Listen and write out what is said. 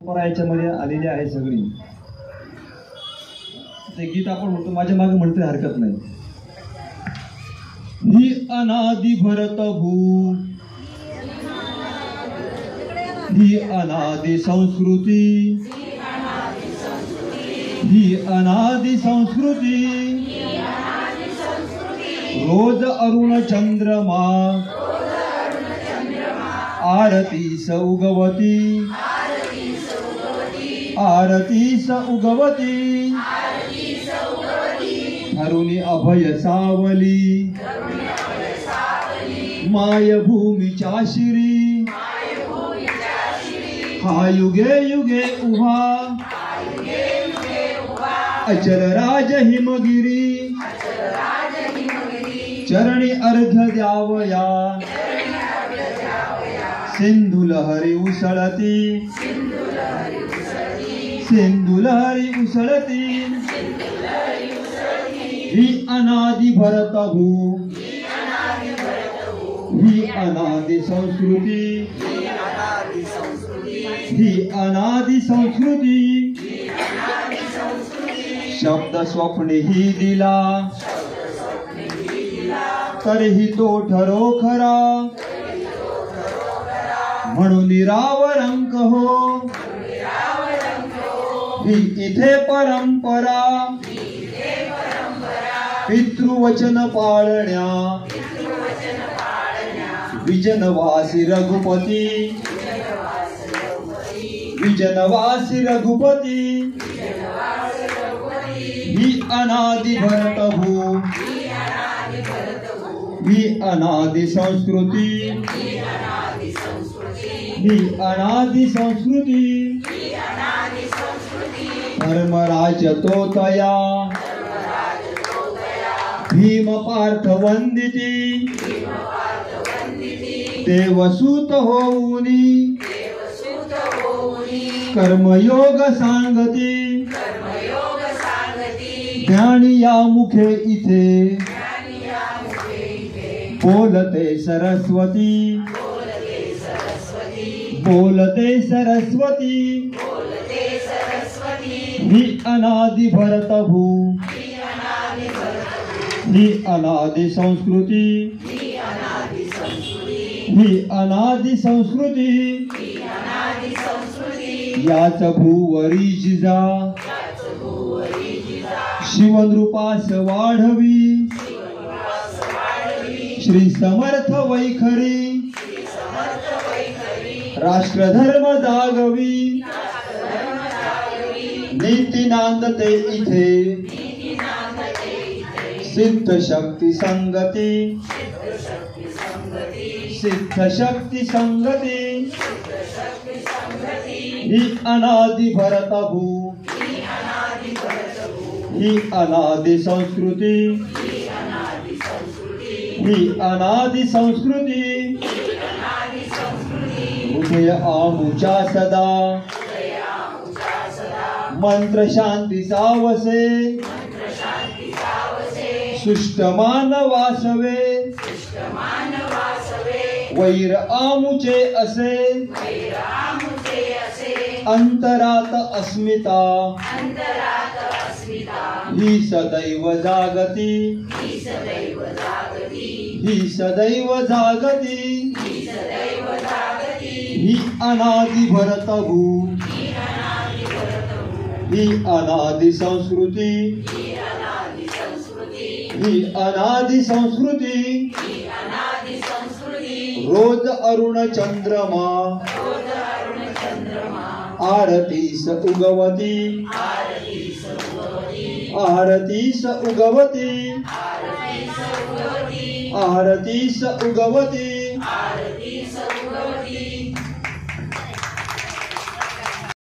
याच्यामध्ये आलेली आहे सगळी. ते गीत आपण म्हणतो, माझ्या मागे म्हणतोय हरकत नाही. ही अनादि भरत भू, ही अनादि संस्कृती, ही अनादि संस्कृती. रोज अरुण चंद्रमा आरतीस उगवती, आरतीस उगवती. धरुणी अभय सावली, मायभूमीच्या शिरी. हा युगे युगे उभा, अचल राज हिमगिरी. चरणी अर्घ्य द्यावया, सिंधू लहरी उसळती, सिंधू लहरी उसळती. ही अनादि भरत भू, ही अनादि संस्कृती, ही अनादि संस्कृती. शब्द स्वप्ने ही दिला, तरीही तो ठरो खरा. म्हणून निरावरंक हो, ही इथे परंपरा. पितृवचन पाळण्या, विजनवासी रघुपती, विजनवासी रघुपती. ही अनादि भरत भू, ही अनादि संस्कृती, ही अनादि संस्कृती. धर्मराज तो तया, भीम पार्थ वंदिती. देवसूत होऊनी, कर्मयोग सांगती. ज्ञानी या मुखे इथे, बोलते सरस्वती, बोलते सरस्वती. ही अनादि भरत भू, ही अनादि संस्कृती, ही अनादि संस्कृती. याच भूवरी जिजा, शिवनृपास वाढवी. श्री समर्थ वैखरी, राष्ट्रधर्म जागवी. नीती नांदते इथे, सिद्ध शक्ती संगती, सिद्ध शक्ती संगती. ही अनादि भरत भू, ही अनादि संस्कृती, ही अनादि संस्कृती. हृदय आमुचा सदा, मंत्र शांतीचा वसे. सुष्टमान वासवे, वैर आमुचे असे. अंतरात अस्मिता, ही सदैव जागती, ही सदैव जागती. ही अनादि भरत भू, ही अनादि संस्कृती, ही अनादि संस्कृती. रोज अरुण चंद्रमा आरतीस उगवती, आरतीस उगवती, आरतीस उगवती.